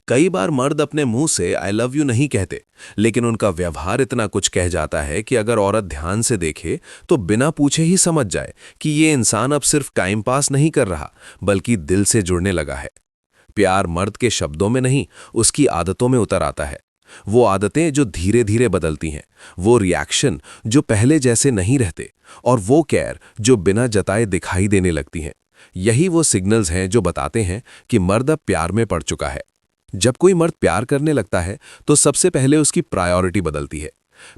कई बार मर्द अपने मुंह से आई लव यू नहीं कहते, लेकिन उनका व्यवहार इतना कुछ कह जाता है कि अगर औरत ध्यान से देखे तो बिना पूछे ही समझ जाए कि ये इंसान अब सिर्फ टाइम पास नहीं कर रहा, बल्कि दिल से जुड़ने लगा है। प्यार मर्द के शब्दों में नहीं, उसकी आदतों में उतर आता है। वो आदतें जो धीरे धीरे बदलती हैं, वो रिएक्शन जो पहले जैसे नहीं रहते, और वो केयर जो बिना जताए दिखाई देने लगती हैं। यही वो सिग्नल्स हैं जो बताते हैं कि मर्द अब प्यार में पड़ चुका है। जब कोई मर्द प्यार करने लगता है तो सबसे पहले उसकी प्रायोरिटी बदलती है।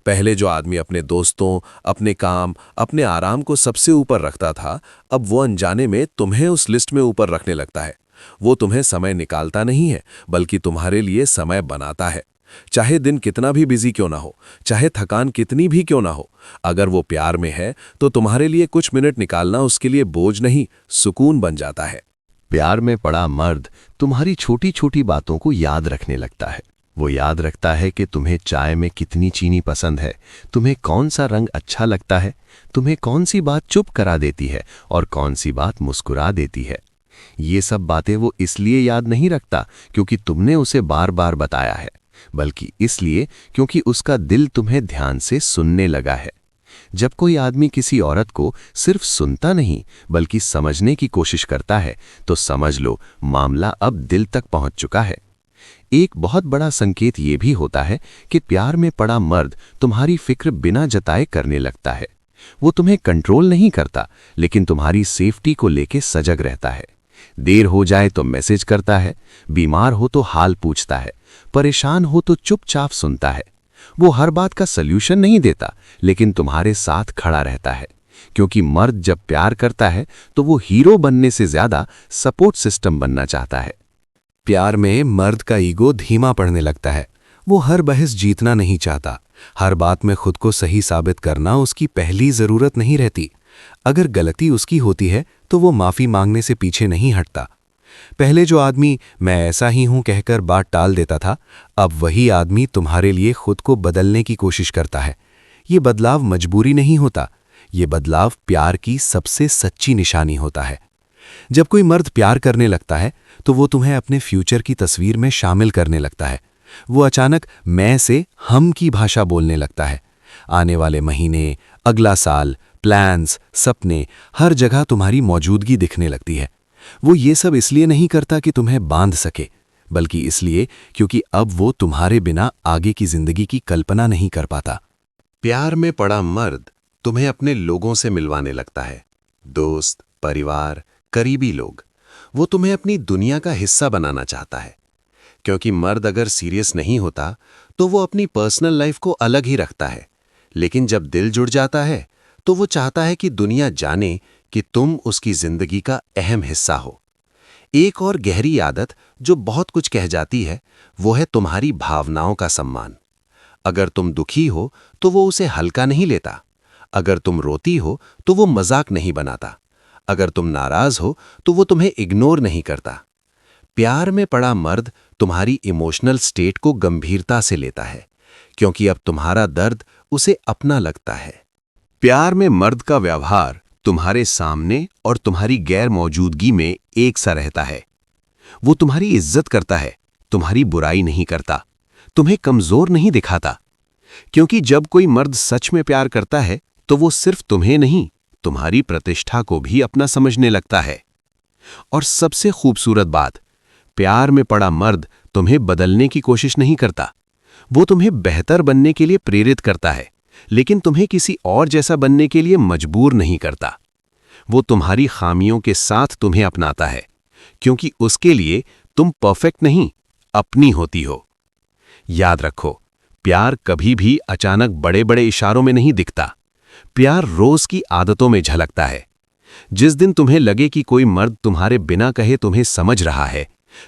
पहले जो आदमी अपने दोस्तों, अपने काम, अपने आराम को सबसे ऊपर रखता था, अब वो अनजाने में तुम्हें उस लिस्ट में ऊपर रखने लगता है। वो तुम्हें समय निकालता नहीं है, बल्कि तुम्हारे लिए समय बनाता है। चाहे दिन कितना भी बिजी क्यों ना हो, चाहे थकान कितनी भी क्यों ना हो, अगर वो प्यार में है तो तुम्हारे लिए कुछ मिनट निकालना उसके लिए बोझ नहीं, सुकून बन जाता है। प्यार में पड़ा मर्द तुम्हारी छोटी छोटी बातों को याद रखने लगता है। वो याद रखता है कि तुम्हें चाय में कितनी चीनी पसंद है, तुम्हें कौन सा रंग अच्छा लगता है, तुम्हें कौन सी बात चुप करा देती है और कौन सी बात मुस्कुरा देती है। ये सब बातें वो इसलिए याद नहीं रखता क्योंकि तुमने उसे बार बार बताया है, बल्कि इसलिए क्योंकि उसका दिल तुम्हें ध्यान से सुनने लगा है। जब कोई आदमी किसी औरत को सिर्फ सुनता नहीं बल्कि समझने की कोशिश करता है तो समझ लो मामला अब दिल तक पहुंच चुका है। एक बहुत बड़ा संकेत ये भी होता है कि प्यार में पड़ा मर्द तुम्हारी फिक्र बिना जताए करने लगता है। वो तुम्हें कंट्रोल नहीं करता, लेकिन तुम्हारी सेफ्टी को लेके सजग रहता है। देर हो जाए तो मैसेज करता है, बीमार हो तो हाल पूछता है, परेशान हो तो चुपचाप सुनता है। वो हर बात का सल्यूशन नहीं देता, लेकिन तुम्हारे साथ खड़ा रहता है। क्योंकि मर्द जब प्यार करता है तो वो हीरो बनने से ज्यादा सपोर्ट सिस्टम बनना चाहता है। प्यार में मर्द का ईगो धीमा पड़ने लगता है। वो हर बहस जीतना नहीं चाहता, हर बात में खुद को सही साबित करना उसकी पहली जरूरत नहीं रहती। अगर गलती उसकी होती है तो वो माफी मांगने से पीछे नहीं हटता। पहले जो आदमी मैं ऐसा ही हूं कहकर बात टाल देता था, अब वही आदमी तुम्हारे लिए खुद को बदलने की कोशिश करता है। ये बदलाव मजबूरी नहीं होता, ये बदलाव प्यार की सबसे सच्ची निशानी होता है। जब कोई मर्द प्यार करने लगता है तो वो तुम्हें अपने फ्यूचर की तस्वीर में शामिल करने लगता है। वो अचानक मैं से हम की भाषा बोलने लगता है। आने वाले महीने, अगला साल, प्लान्स, सपने, हर जगह तुम्हारी मौजूदगी दिखने लगती है। वो ये सब इसलिए नहीं करता कि तुम्हें बांध सके, बल्कि इसलिए क्योंकि अब वो तुम्हारे बिना आगे की जिंदगी की कल्पना नहीं कर पाता। प्यार में पड़ा मर्द तुम्हें अपने लोगों से मिलवाने लगता है। दोस्त, परिवार, करीबी लोग। वो तुम्हें अपनी दुनिया का हिस्सा बनाना चाहता है। क्योंकि मर्द अगर सीरियस नहीं होता तो वो अपनी पर्सनल लाइफ को अलग ही रखता है, लेकिन जब दिल जुड़ जाता है तो वो चाहता है कि दुनिया जाने कि तुम उसकी जिंदगी का अहम हिस्सा हो। एक और गहरी आदत जो बहुत कुछ कह जाती है वो है तुम्हारी भावनाओं का सम्मान। अगर तुम दुखी हो तो वो उसे हल्का नहीं लेता। अगर तुम रोती हो तो वो मजाक नहीं बनाता। अगर तुम नाराज हो तो वो तुम्हें इग्नोर नहीं करता। प्यार में पड़ा मर्द तुम्हारी इमोशनल स्टेट को गंभीरता से लेता है, क्योंकि अब तुम्हारा दर्द उसे अपना लगता है। प्यार में मर्द का व्यवहार तुम्हारे सामने और तुम्हारी गैर मौजूदगी में एक सा रहता है। वो तुम्हारी इज्जत करता है, तुम्हारी बुराई नहीं करता, तुम्हें कमजोर नहीं दिखाता। क्योंकि जब कोई मर्द सच में प्यार करता है तो वो सिर्फ तुम्हें नहीं, तुम्हारी प्रतिष्ठा को भी अपना समझने लगता है। और सबसे खूबसूरत बात, प्यार में पड़ा मर्द तुम्हें बदलने की कोशिश नहीं करता। वो तुम्हें बेहतर बनने के लिए प्रेरित करता है, लेकिन तुम्हें किसी और जैसा बनने के लिए मजबूर नहीं करता। वो तुम्हारी खामियों के साथ तुम्हें अपनाता है, क्योंकि उसके लिए तुम परफेक्ट नहीं, अपनी होती हो। याद रखो, प्यार कभी भी अचानक बड़े बड़े इशारों में नहीं दिखता। प्यार रोज की आदतों में झलकता है। जिस दिन तुम्हें लगे कि कोई मर्द तुम्हारे बिना कहे तुम्हें समझ रहा है,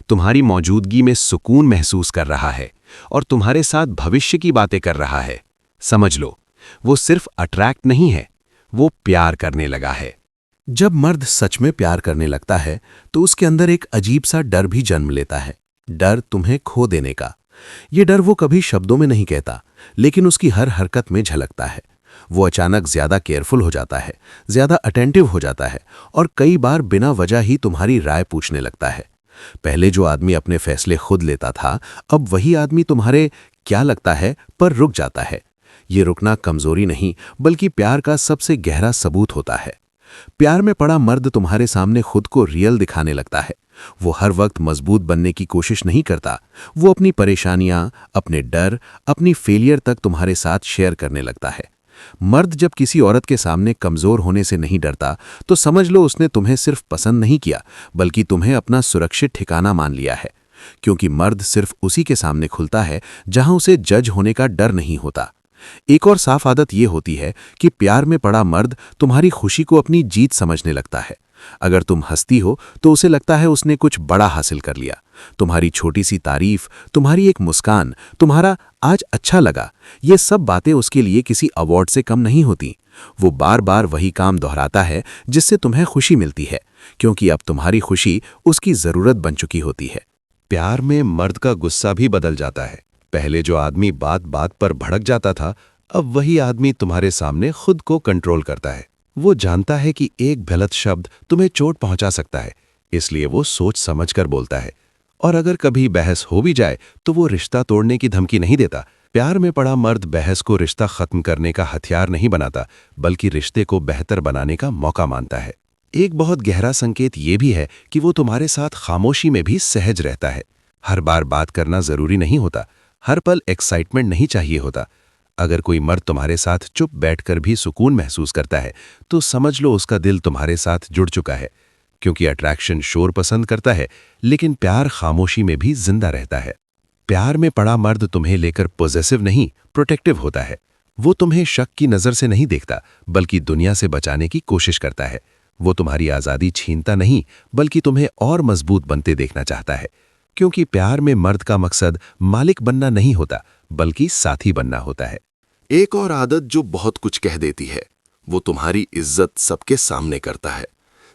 तुम्हारी मौजूदगी में सुकून महसूस कर रहा है और तुम्हारे साथ भविष्य की बातें कर रहा है, समझ लो वो सिर्फ अट्रैक्ट नहीं है, वो प्यार करने लगा है। जब मर्द सच में प्यार करने लगता है तो उसके अंदर एक अजीब सा डर भी जन्म लेता है। डर तुम्हें खो देने का। ये डर वो कभी शब्दों में नहीं कहता, लेकिन उसकी हर हरकत में झलकता है। वो अचानक ज्यादा केयरफुल हो जाता है, ज्यादा अटेंटिव हो जाता है और कई बार बिना वजह ही तुम्हारी राय पूछने लगता है। पहले जो आदमी अपने फैसले खुद लेता था, अब वही आदमी तुम्हारे क्या लगता है पर रुक जाता है। ये रुकना कमजोरी नहीं, बल्कि प्यार का सबसे गहरा सबूत होता है। प्यार में पड़ा मर्द तुम्हारे सामने खुद को रियल दिखाने लगता है। वो हर वक्त मजबूत बनने की कोशिश नहीं करता। वो अपनी परेशानियां, अपने डर, अपनी फेलियर तक तुम्हारे साथ शेयर करने लगता है। मर्द जब किसी औरत के सामने कमजोर होने से नहीं डरता, तो समझ लो उसने तुम्हें सिर्फ पसंद नहीं किया, बल्कि तुम्हें अपना सुरक्षित ठिकाना मान लिया है। क्योंकि मर्द सिर्फ उसी के सामने खुलता है जहां उसे जज होने का डर नहीं होता। एक और साफ आदत ये होती है कि प्यार में पड़ा मर्द तुम्हारी खुशी को अपनी जीत समझने लगता है। अगर तुम हंसती हो तो उसे लगता है उसने कुछ बड़ा हासिल कर लिया। तुम्हारी छोटी सी तारीफ, तुम्हारी एक मुस्कान, तुम्हारा आज अच्छा लगा, ये सब बातें उसके लिए किसी अवार्ड से कम नहीं होती। वो बार बार वही काम दोहराता है जिससे तुम्हें खुशी मिलती है, क्योंकि अब तुम्हारी खुशी उसकी जरूरत बन चुकी होती है। प्यार में मर्द का गुस्सा भी बदल जाता है। पहले जो आदमी बात बात पर भड़क जाता था, अब वही आदमी तुम्हारे सामने खुद को कंट्रोल करता है। वो जानता है कि एक गलत शब्द तुम्हें चोट पहुंचा सकता है, इसलिए वो सोच समझकर बोलता है। और अगर कभी बहस हो भी जाए तो वो रिश्ता तोड़ने की धमकी नहीं देता। प्यार में पड़ा मर्द बहस को रिश्ता खत्म करने का हथियार नहीं बनाता, बल्कि रिश्ते को बेहतर बनाने का मौका मानता है। एक बहुत गहरा संकेत ये भी है कि वो तुम्हारे साथ खामोशी में भी सहज रहता है। हर बार बात करना जरूरी नहीं होता, हर पल एक्साइटमेंट नहीं चाहिए होता। अगर कोई मर्द तुम्हारे साथ चुप बैठकर भी सुकून महसूस करता है, तो समझ लो उसका दिल तुम्हारे साथ जुड़ चुका है। क्योंकि अट्रैक्शन शोर पसंद करता है, लेकिन प्यार खामोशी में भी जिंदा रहता है। प्यार में पड़ा मर्द तुम्हें लेकर पॉजेसिव नहीं, प्रोटेक्टिव होता है। वो तुम्हें शक की नज़र से नहीं देखता, बल्कि दुनिया से बचाने की कोशिश करता है। वो तुम्हारी आज़ादी छीनता नहीं, बल्कि तुम्हें और मजबूत बनते देखना चाहता है। क्योंकि प्यार में मर्द का मकसद मालिक बनना नहीं होता, बल्कि साथी बनना होता है। एक और आदत जो बहुत कुछ कह देती है, वो तुम्हारी इज्जत सबके सामने करता है।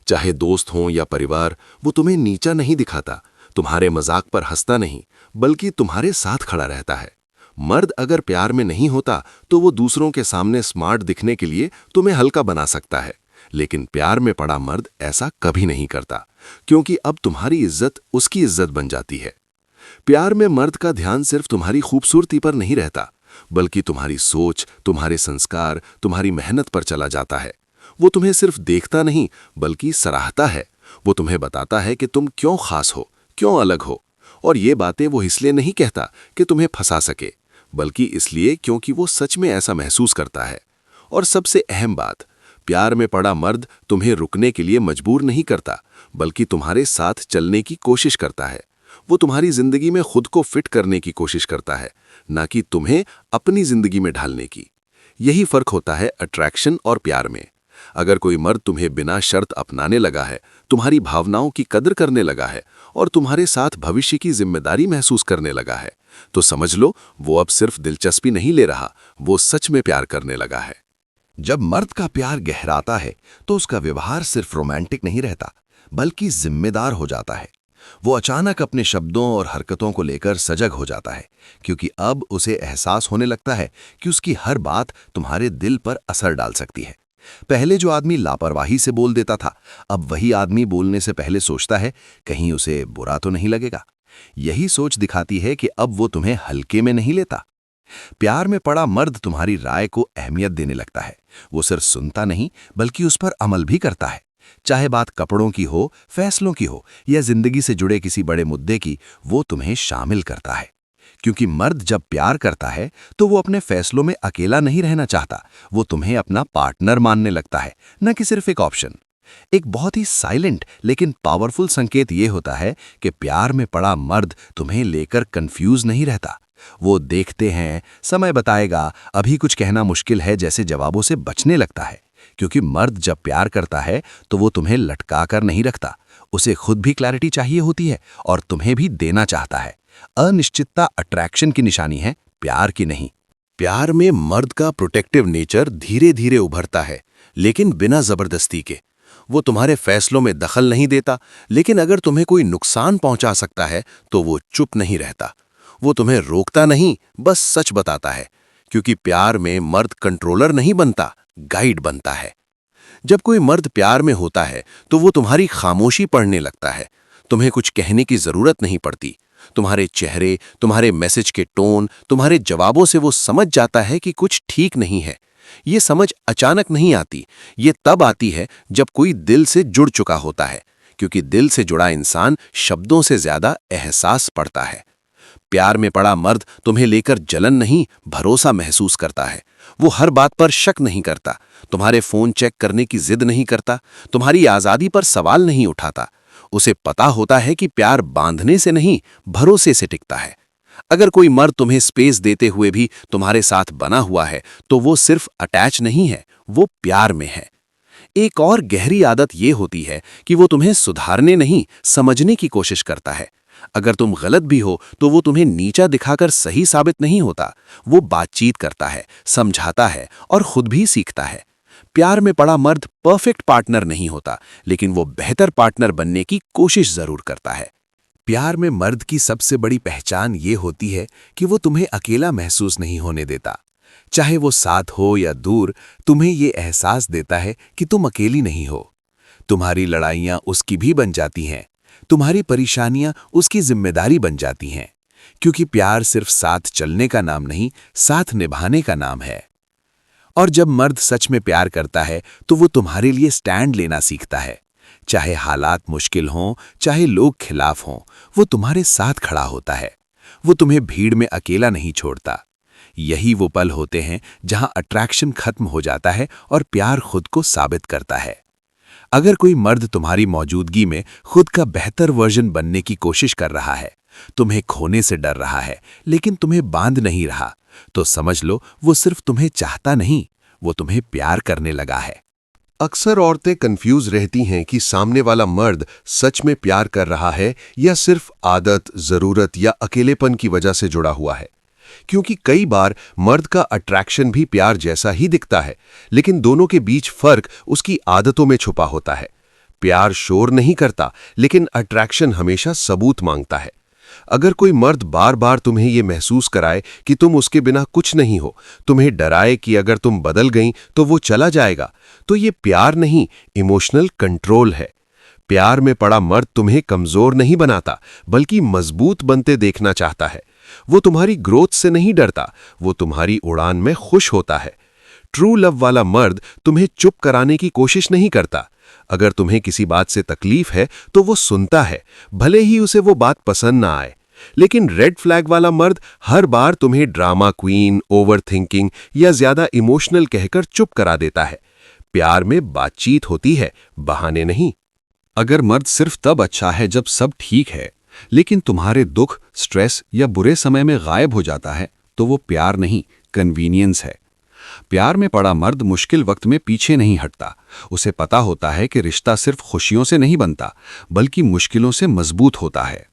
चाहे दोस्त हों या परिवार, वो तुम्हें नीचा नहीं दिखाता, तुम्हारे मजाक पर हंसता नहीं, बल्कि तुम्हारे साथ खड़ा रहता है। मर्द अगर प्यार में नहीं होता तो वो दूसरों के सामने स्मार्ट दिखने के लिए तुम्हें हल्का बना सकता है, लेकिन प्यार में पड़ा मर्द ऐसा कभी नहीं करता, क्योंकि अब तुम्हारी इज्जत उसकी इज्जत बन जाती है। प्यार में मर्द का ध्यान सिर्फ तुम्हारी खूबसूरती पर नहीं रहता, बल्कि तुम्हारी सोच, तुम्हारे संस्कार, तुम्हारी मेहनत पर चला जाता है। वो तुम्हें सिर्फ देखता नहीं, बल्कि सराहता है। वो तुम्हें बताता है कि तुम क्यों खास हो, क्यों अलग हो। और ये बातें वो इसलिए नहीं कहता कि तुम्हें फंसा सके, बल्कि इसलिए क्योंकि वो सच में ऐसा महसूस करता है। और सबसे अहम बात, प्यार में पड़ा मर्द तुम्हें रुकने के लिए मजबूर नहीं करता, बल्कि तुम्हारे साथ चलने की कोशिश करता है। वो तुम्हारी जिंदगी में खुद को फिट करने की कोशिश करता है, ना कि तुम्हें अपनी जिंदगी में ढालने की। यही फर्क होता है अट्रैक्शन और प्यार में। अगर कोई मर्द तुम्हें बिना शर्त अपनाने लगा है, तुम्हारी भावनाओं की कदर करने लगा है और तुम्हारे साथ भविष्य की जिम्मेदारी महसूस करने लगा है, तो समझ लो वो अब सिर्फ दिलचस्पी नहीं ले रहा, वो सच में प्यार करने लगा है। जब मर्द का प्यार गहराता है तो उसका व्यवहार सिर्फ रोमांटिक नहीं रहता, बल्कि जिम्मेदार हो जाता है। वो अचानक अपने शब्दों और हरकतों को लेकर सजग हो जाता है, क्योंकि अब उसे एहसास होने लगता है कि उसकी हर बात तुम्हारे दिल पर असर डाल सकती है। पहले जो आदमी लापरवाही से बोल देता था, अब वही आदमी बोलने से पहले सोचता है कहीं उसे बुरा तो नहीं लगेगा। यही सोच दिखाती है कि अब वो तुम्हें हल्के में नहीं लेता। प्यार में पड़ा मर्द तुम्हारी राय को अहमियत देने लगता है। वो सिर्फ सुनता नहीं, बल्कि उस पर अमल भी करता है। चाहे बात कपड़ों की हो, फैसलों की हो या जिंदगी से जुड़े किसी बड़े मुद्दे की, वो तुम्हें शामिल करता है। क्योंकि मर्द जब प्यार करता है तो वो अपने फैसलों में अकेला नहीं रहना चाहता, वो तुम्हें अपना पार्टनर मानने लगता है, न कि सिर्फ एक ऑप्शन। एक बहुत ही साइलेंट लेकिन पावरफुल संकेत ये होता है कि प्यार में पड़ा मर्द तुम्हें लेकर कंफ्यूज नहीं रहता। वो देखते हैं, समय बताएगा, अभी कुछ कहना मुश्किल है जैसे जवाबों से बचने लगता है। क्योंकि मर्द जब प्यार करता है तो वो तुम्हें लटका कर नहीं रखता, उसे खुद भी क्लैरिटी चाहिए होती है और तुम्हें भी देना चाहता है। अनिश्चितता अट्रैक्शन की निशानी है, प्यार की नहीं। प्यार में मर्द का प्रोटेक्टिव नेचर धीरे धीरे उभरता है, लेकिन बिना जबरदस्ती के। वो तुम्हारे फैसलों में दखल नहीं देता, लेकिन अगर तुम्हें कोई नुकसान पहुंचा सकता है तो वो चुप नहीं रहता। वो तुम्हें रोकता नहीं, बस सच बताता है। क्योंकि प्यार में मर्द कंट्रोलर नहीं बनता, गाइड बनता है। जब कोई मर्द प्यार में होता है तो वो तुम्हारी खामोशी पढ़ने लगता है, तुम्हें कुछ कहने की जरूरत नहीं पड़ती। तुम्हारे चेहरे, तुम्हारे मैसेज के टोन, तुम्हारे जवाबों से वो समझ जाता है कि कुछ ठीक नहीं है। ये समझ अचानक नहीं आती, ये तब आती है जब कोई दिल से जुड़ चुका होता है, क्योंकि दिल से जुड़ा इंसान शब्दों से ज्यादा एहसास पड़ता है। प्यार में पड़ा मर्द तुम्हें लेकर जलन नहीं, भरोसा महसूस करता है। वो हर बात पर शक नहीं करता, तुम्हारे फोन चेक करने की जिद नहीं करता, तुम्हारी आजादी पर सवाल नहीं उठाता। उसे पता होता है कि प्यार बांधने से नहीं, भरोसे से टिकता है। अगर कोई मर्द तुम्हें स्पेस देते हुए भी तुम्हारे साथ बना हुआ है, तो वो सिर्फ अटैच नहीं है, वो प्यार में है। एक और गहरी आदत ये होती है कि वो तुम्हें सुधारने नहीं, समझने की कोशिश करता है। अगर तुम गलत भी हो तो वो तुम्हें नीचा दिखाकर सही साबित नहीं होता। वो बातचीत करता है, समझाता है और खुद भी सीखता है। प्यार में पड़ा मर्द परफेक्ट पार्टनर नहीं होता, लेकिन वो बेहतर पार्टनर बनने की कोशिश जरूर करता है। प्यार में मर्द की सबसे बड़ी पहचान ये होती है कि वो तुम्हें अकेला महसूस नहीं होने देता। चाहे वो साथ हो या दूर, तुम्हें ये एहसास देता है कि तुम अकेली नहीं हो। तुम्हारी लड़ाइयाँ उसकी भी बन जाती हैं, तुम्हारी परेशानियाँ उसकी जिम्मेदारी बन जाती हैं, क्योंकि प्यार सिर्फ साथ चलने का नाम नहीं, साथ निभाने का नाम है। और जब मर्द सच में प्यार करता है तो वो तुम्हारे लिए स्टैंड लेना सीखता है। चाहे हालात मुश्किल हों, चाहे लोग खिलाफ हों, वो तुम्हारे साथ खड़ा होता है। वो तुम्हें भीड़ में अकेला नहीं छोड़ता। यही वो पल होते हैं जहां अट्रैक्शन खत्म हो जाता है और प्यार खुद को साबित करता है। अगर कोई मर्द तुम्हारी मौजूदगी में खुद का बेहतर वर्जन बनने की कोशिश कर रहा है, तुम्हें खोने से डर रहा है, लेकिन तुम्हें बांध नहीं रहा, तो समझ लो वो सिर्फ तुम्हें चाहता नहीं, वो तुम्हें प्यार करने लगा है। अक्सर औरतें कंफ्यूज रहती हैं कि सामने वाला मर्द सच में प्यार कर रहा है या सिर्फ आदत, जरूरत या अकेलेपन की वजह से जुड़ा हुआ है। क्योंकि कई बार मर्द का अट्रैक्शन भी प्यार जैसा ही दिखता है, लेकिन दोनों के बीच फर्क उसकी आदतों में छुपा होता है। प्यार शोर नहीं करता, लेकिन अट्रैक्शन हमेशा सबूत मांगता है। अगर कोई मर्द बार बार तुम्हें यह महसूस कराए कि तुम उसके बिना कुछ नहीं हो, तुम्हें डराए कि अगर तुम बदल गई तो वो चला जाएगा, तो ये प्यार नहीं, इमोशनल कंट्रोल है। प्यार में पड़ा मर्द तुम्हें कमजोर नहीं बनाता, बल्कि मजबूत बनते देखना चाहता है। वो तुम्हारी ग्रोथ से नहीं डरता, वो तुम्हारी उड़ान में खुश होता है। ट्रू लव वाला मर्द तुम्हें चुप कराने की कोशिश नहीं करता। अगर तुम्हें किसी बात से तकलीफ है तो वो सुनता है, भले ही उसे वो बात पसंद ना आए। लेकिन रेड फ्लैग वाला मर्द हर बार तुम्हें ड्रामा क्वीन, ओवर थिंकिंग या ज्यादा इमोशनल कहकर चुप करा देता है। प्यार में बातचीत होती है, बहाने नहीं। अगर मर्द सिर्फ तब अच्छा है जब सब ठीक है, लेकिन तुम्हारे दुख, स्ट्रेस या बुरे समय में गायब हो जाता है, तो वो प्यार नहीं, कन्वीनियंस है। प्यार में पड़ा मर्द मुश्किल वक्त में पीछे नहीं हटता। उसे पता होता है कि रिश्ता सिर्फ खुशियों से नहीं बनता, बल्कि मुश्किलों से मजबूत होता है।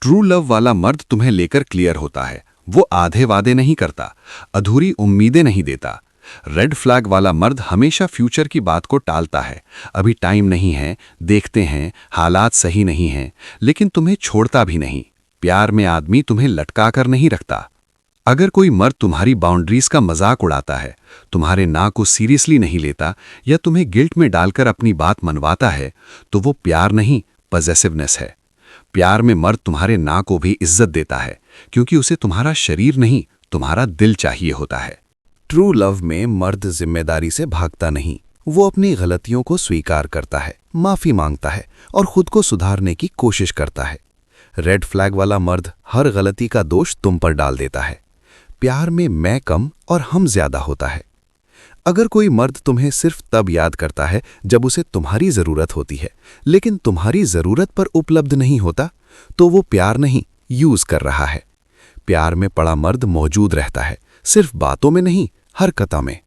ट्रू लव वाला मर्द तुम्हें लेकर क्लियर होता है। वो आधे वादे नहीं करता, अधूरी उम्मीदें नहीं देता। रेड फ्लैग वाला मर्द हमेशा फ्यूचर की बात को टालता है। अभी टाइम नहीं है, देखते हैं, हालात सही नहीं हैं, लेकिन तुम्हें छोड़ता भी नहीं। प्यार में आदमी तुम्हें लटका कर नहीं रखता। अगर कोई मर्द तुम्हारी बाउंड्रीज का मजाक उड़ाता है, तुम्हारे ना को सीरियसली नहीं लेता या तुम्हें गिल्ट में डालकर अपनी बात मनवाता है, तो वो प्यार नहीं, पॉसेसिवनेस है। प्यार में मर्द तुम्हारे ना को भी इज्जत देता है, क्योंकि उसे तुम्हारा शरीर नहीं, तुम्हारा दिल चाहिए होता है। ट्रू लव में मर्द जिम्मेदारी से भागता नहीं, वो अपनी गलतियों को स्वीकार करता है, माफी मांगता है और खुद को सुधारने की कोशिश करता है। रेड फ्लैग वाला मर्द हर गलती का दोष तुम पर डाल देता है। प्यार में मैं कम और हम ज्यादा होता है। अगर कोई मर्द तुम्हें सिर्फ तब याद करता है जब उसे तुम्हारी जरूरत होती है, लेकिन तुम्हारी जरूरत पर उपलब्ध नहीं होता, तो वो प्यार नहीं, यूज कर रहा है। प्यार में पड़ा मर्द मौजूद रहता है, सिर्फ बातों में नहीं, हरकतों में।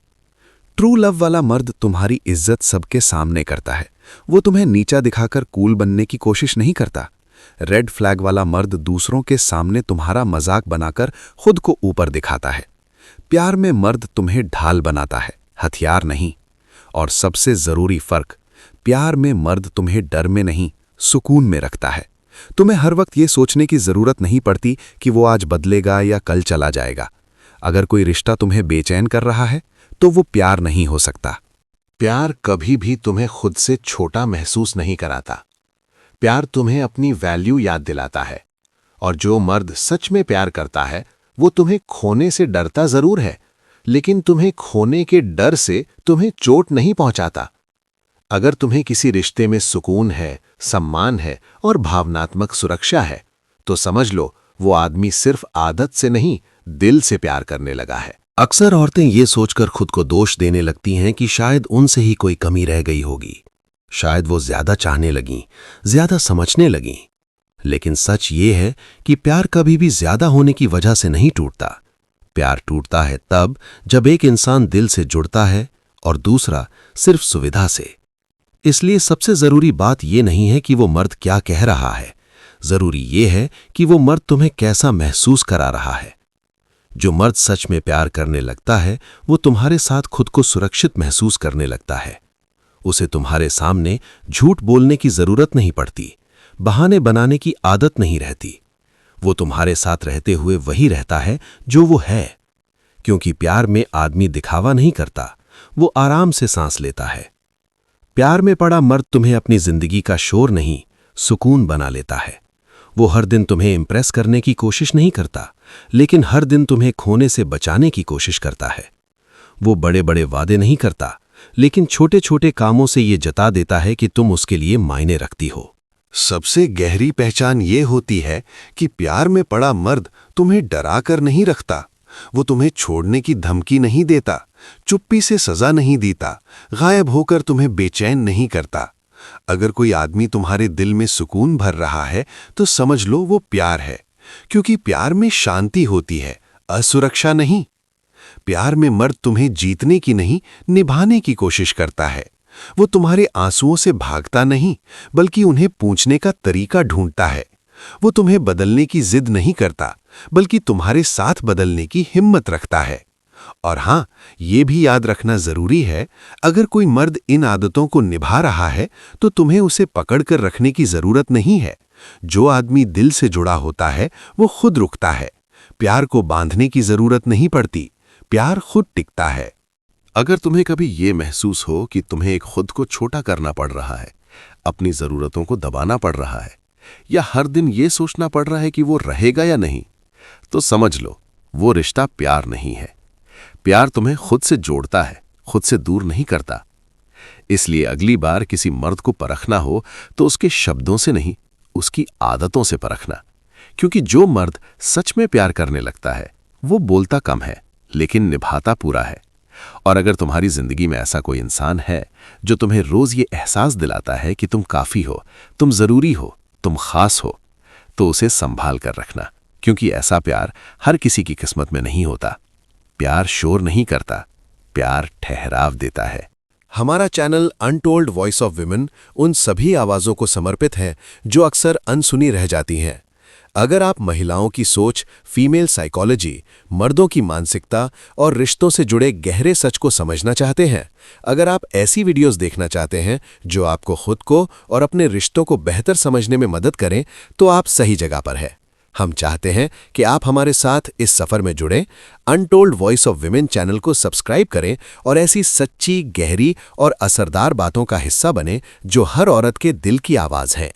ट्रू लव वाला मर्द तुम्हारी इज्जत सबके सामने करता है। वो तुम्हें नीचा दिखाकर कूल बनने की कोशिश नहीं करता। रेड फ्लैग वाला मर्द दूसरों के सामने तुम्हारा मजाक बनाकर खुद को ऊपर दिखाता है। प्यार में मर्द तुम्हें ढाल बनाता है, हथियार नहीं। और सबसे जरूरी फर्क, प्यार में मर्द तुम्हें डर में नहीं, सुकून में रखता है। तुम्हें हर वक्त ये सोचने की जरूरत नहीं पड़ती कि वो आज बदलेगा या कल चला जाएगा। अगर कोई रिश्ता तुम्हें बेचैन कर रहा है, तो वो प्यार नहीं हो सकता। प्यार कभी भी तुम्हें खुद से छोटा महसूस नहीं कराता। प्यार तुम्हें अपनी वैल्यू याद दिलाता है। और जो मर्द सच में प्यार करता है वो तुम्हें खोने से डरता जरूर है, लेकिन तुम्हें खोने के डर से तुम्हें चोट नहीं पहुंचाता। अगर तुम्हें किसी रिश्ते में सुकून है, सम्मान है और भावनात्मक सुरक्षा है, तो समझ लो वो आदमी सिर्फ आदत से नहीं, दिल से प्यार करने लगा है। अक्सर औरतें ये सोचकर खुद को दोष देने लगती हैं कि शायद उनसे ही कोई कमी रह गई होगी, शायद वो ज्यादा चाहने लगीं, ज्यादा समझने लगीं। लेकिन सच ये है कि प्यार कभी भी ज्यादा होने की वजह से नहीं टूटता। प्यार टूटता है तब जब एक इंसान दिल से जुड़ता है और दूसरा सिर्फ सुविधा से। इसलिए सबसे जरूरी बात ये नहीं है कि वो मर्द क्या कह रहा है, जरूरी ये है कि वो मर्द तुम्हें कैसा महसूस करा रहा है। जो मर्द सच में प्यार करने लगता है वो तुम्हारे साथ खुद को सुरक्षित महसूस करने लगता है। उसे तुम्हारे सामने झूठ बोलने की जरूरत नहीं पड़ती, बहाने बनाने की आदत नहीं रहती। वो तुम्हारे साथ रहते हुए वही रहता है जो वो है, क्योंकि प्यार में आदमी दिखावा नहीं करता, वो आराम से सांस लेता है। प्यार में पड़ा मर्द तुम्हें अपनी जिंदगी का शोर नहीं, सुकून बना लेता है। वो हर दिन तुम्हें इंप्रेस करने की कोशिश नहीं करता, लेकिन हर दिन तुम्हें खोने से बचाने की कोशिश करता है। वो बड़े बड़े वादे नहीं करता, लेकिन छोटे छोटे कामों से ये जता देता है कि तुम उसके लिए मायने रखती हो। सबसे गहरी पहचान ये होती है कि प्यार में पड़ा मर्द तुम्हें डरा कर नहीं रखता। वो तुम्हें छोड़ने की धमकी नहीं देता, चुप्पी से सजा नहीं देता, गायब होकर तुम्हें बेचैन नहीं करता। अगर कोई आदमी तुम्हारे दिल में सुकून भर रहा है तो समझ लो वो प्यार है, क्योंकि प्यार में शांति होती है, असुरक्षा नहीं। प्यार में मर्द तुम्हें जीतने की नहीं, निभाने की कोशिश करता है। वो तुम्हारे आंसुओं से भागता नहीं, बल्कि उन्हें पूछने का तरीका ढूंढता है। वो तुम्हें बदलने की जिद नहीं करता, बल्कि तुम्हारे साथ बदलने की हिम्मत रखता है। और हां, ये भी याद रखना जरूरी है, अगर कोई मर्द इन आदतों को निभा रहा है तो तुम्हें उसे पकड़कर रखने की जरूरत नहीं है। जो आदमी दिल से जुड़ा होता है वो खुद रुकता है। प्यार को बांधने की जरूरत नहीं पड़ती, प्यार खुद टिकता है। अगर तुम्हें कभी ये महसूस हो कि तुम्हें एक खुद को छोटा करना पड़ रहा है, अपनी जरूरतों को दबाना पड़ रहा है, या हर दिन ये सोचना पड़ रहा है कि वो रहेगा या नहीं, तो समझ लो वो रिश्ता प्यार नहीं है। प्यार तुम्हें खुद से जोड़ता है, खुद से दूर नहीं करता। इसलिए अगली बार किसी मर्द को परखना हो तो उसके शब्दों से नहीं, उसकी आदतों से परखना। क्योंकि जो मर्द सच में प्यार करने लगता है वो बोलता कम है लेकिन निभाता पूरा है। और अगर तुम्हारी जिंदगी में ऐसा कोई इंसान है जो तुम्हें रोज ये एहसास दिलाता है कि तुम काफी हो, तुम जरूरी हो, तुम खास हो, तो उसे संभाल कर रखना, क्योंकि ऐसा प्यार हर किसी की किस्मत में नहीं होता। प्यार शोर नहीं करता, प्यार ठहराव देता है। हमारा channel untold voice of women उन सभी आवाज़ों को समर्पित है जो अक्सर अनसुनी रह जाती हैं। अगर आप महिलाओं की सोच, फीमेल साइकोलॉजी, मर्दों की मानसिकता और रिश्तों से जुड़े गहरे सच को समझना चाहते हैं, अगर आप ऐसी वीडियोस देखना चाहते हैं जो आपको खुद को और अपने रिश्तों को बेहतर समझने में मदद करें, तो आप सही जगह पर हैं। हम चाहते हैं कि आप हमारे साथ इस सफ़र में जुड़ें। Untold voice of women channel को सब्सक्राइब करें और ऐसी सच्ची, गहरी और असरदार बातों का हिस्सा बनें जो हर औरत के दिल की आवाज़ हैं।